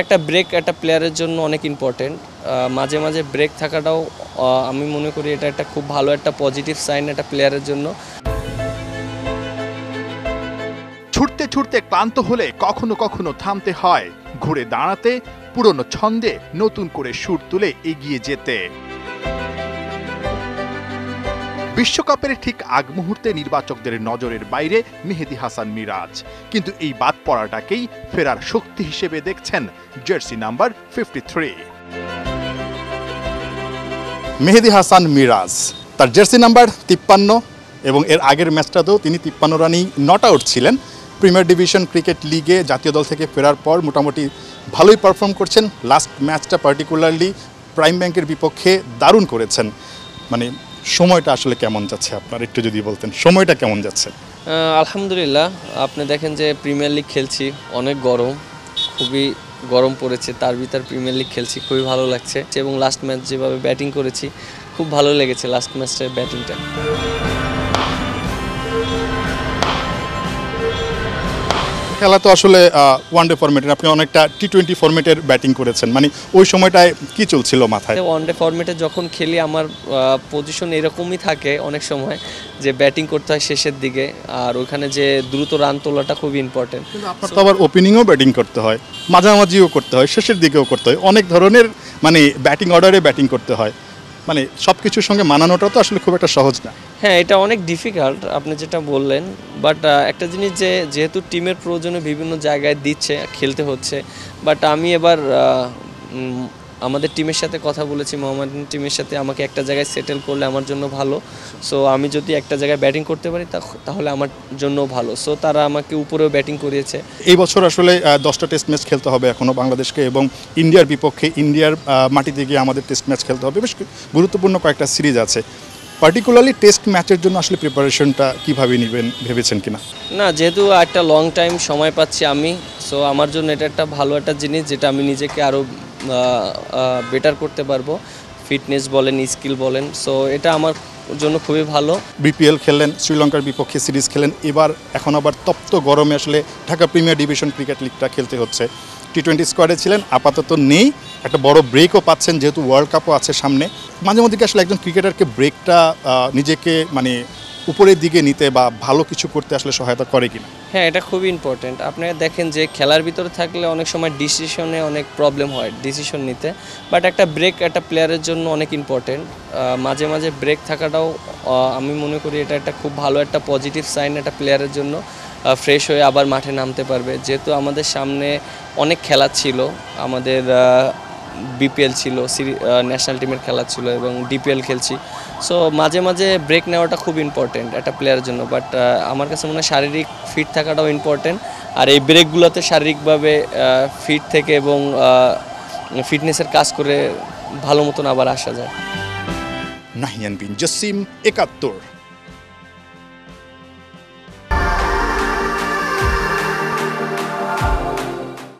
একটা ব্রেক একটা প্লেয়ারের জন্য অনেক ইম্পর্টেন্ট। মাঝে মাঝে ব্রেক থাকাটাও আমি মনে করি এটা একটা খুব ভালো একটা পজিটিভ সাইন একটা প্লেয়ারের জন্য। ছুটতে ছুটতে ক্লান্ত হলে কখনো কখনো থামতে হয়, ঘুরে দাঁড়াতে, পুরনো ছন্দে নতুন করে সুর তুলে এগিয়ে যেতে। বিশ্বকাপের ঠিক আগ মুহূর্তে নির্বাচকদের নজরের বাইরে মেহেদী হাসান মিরাজ, কিন্তু এই বাদ পড়াটাকেই ফেরার শক্তি হিসেবে দেখছেন জার্সি নাম্বার 53। মেহেদী হাসান মিরাজ তার জার্সি নাম্বার 53 এবং এর আগের ম্যাচটাতেও তিনি 53 রানেই নট আউট ছিলেন। প্রিমিয়ার ডিভিশন ক্রিকেট লিগে জাতীয় দল থেকে ফেরার পর মোটামুটি ভালোই পারফর্ম করছেন। লাস্ট ম্যাচটা পার্টিকুলারলি প্রাইম ব্যাংকের বিপক্ষে দারুণ করেছেন। মানে সময়টা আসলে কেমন যাচ্ছে আপনার একটু যদি বলতেন, সময়টা কেমন যাচ্ছে? আলহামদুলিল্লাহ, আপনি দেখেন যে প্রিমিয়ার লিগ খেলছি, অনেক গরম, খুবই গরম পড়েছে, তার ভিতর প্রিমিয়ার লিগ খেলছি, খুবই ভালো লাগছে এবং লাস্ট ম্যাচ যেভাবে ব্যাটিং করেছি খুব ভালো লেগেছে লাস্ট ম্যাচটার ব্যাটিংটা। খেলা তো আসলে ওয়ানডে ফরম্যাটের, আপনি অনেকটা টি-20 ফরম্যাটের ব্যাটিং করেছেন, মানে ওই সময়টায় কি চলছিল মাথায়? ওয়ানডে ফরম্যাটে যখন খেলি আমার পজিশন এরকমই থাকে অনেক সময়, যে ব্যাটিং করতে হয় শেষের দিকে, আর ওখানে যে দ্রুত রান তোলাটা খুবই ইম্পর্টেন্ট। আপনার তো আবার ওপেনিংও ব্যাটিং করতে হয়, মাঝামাঝিও করতে হয়, শেষের দিকেও করতে হয়, অনেক ধরনের মানে ব্যাটিং অর্ডারে ব্যাটিং করতে হয়, মানে সব কিছুর সঙ্গে মানানোটা তো আসলে খুব একটা সহজ না। হ্যাঁ, এটা অনেক ডিফিকাল্ট আপনি যেটা বললেন, বাট একটা জিনিস যেহেতু টিমের প্রয়োজনে বিভিন্ন জায়গায় দিচ্ছে, খেলতে হচ্ছে, বাট আমি এবার আমাদের টিমের সাথে কথা বলেছি, মোহামেডান টিমের সাথে, আমাকে একটা জায়গায় সেটেল করলে আমার জন্য ভালো। সো আমি যদি একটা জায়গায় ব্যাটিং করতে পারি তাহলে আমার জন্য ভালো। সো তারা আমাকে উপরেও ব্যাটিং করিয়েছে। এই বছর আসলে 10টা টেস্ট ম্যাচ খেলতে হবে এখনও বাংলাদেশকে, এবং ইন্ডিয়ার বিপক্ষে ইন্ডিয়ার মাটিতে গিয়ে আমাদের টেস্ট ম্যাচ খেলতে হবে। বেশ গুরুত্বপূর্ণ কয়েকটা সিরিজ আছে। পার্টিকুলারলি টেস্ট ম্যাচের জন্য আসলে প্রিপারেশনটা কীভাবে নেবেন ভেবেছেন কিনা? না, যেহেতু একটা লং টাইম সময় পাচ্ছি আমি, সো আমার জন্য এটা একটা ভালো একটা জিনিস, যেটা আমি নিজেকে আরও বেটার করতে পারবো, ফিটনেস বলেন, স্কিল বলেন। সো এটা আমার জন্য খুবই ভালো। বিপিএল খেললেন, শ্রীলঙ্কার বিপক্ষে সিরিজ খেলেন, এবার এখন আবার তপ্ত গরমে আসলে ঢাকা প্রিমিয়ার ডিভিশন ক্রিকেট লিগটা খেলতে হচ্ছে। টি-20 স্কোয়াডে ছিলেন, আপাতত নেই, একটা বড় ব্রেকও পাচ্ছেন যেহেতু ওয়ার্ল্ড কাপও আছে সামনে। মাঝে মধ্যে আসলে একজন ক্রিকেটারকে ব্রেকটা নিজেকে মানে উপরের দিকে নিতে বা ভালো কিছু করতে আসলে সহায়তা করে কিনা? হ্যাঁ, এটা খুবই ইম্পর্টেন্ট। আপনারা দেখেন যে খেলার ভিতরে থাকলে অনেক সময় ডিসিশনে অনেক প্রবলেম হয় ডিসিশন নিতে, বাট একটা ব্রেক একটা প্লেয়ারের জন্য অনেক ইম্পর্টেন্ট। মাঝে মাঝে ব্রেক থাকাটাও আমি মনে করি এটা একটা খুব ভালো একটা পজিটিভ সাইন একটা প্লেয়ারের জন্য, ফ্রেশ হয়ে আবার মাঠে নামতে পারবে। যেহেতু আমাদের সামনে অনেক খেলা ছিল, আমাদের বিপিএল ছিল, ন্যাশনাল টিমের খেলা ছিল এবং ডিপিএল খেলছি। সো মাঝে মাঝে ব্রেক নেওয়াটা খুব ইম্পর্টেন্ট একটা প্লেয়ারের জন্য, বাট আমার কাছে মনে হয় শারীরিক ফিট থাকাটাও ইম্পর্টেন্ট। আর এই ব্রেকগুলোতে শারীরিকভাবে ফিট থেকে এবং ফিটনেসের কাজ করে ভালো মতন আবার আসা যায়। নাহিয়ান বিন জসিম, 71।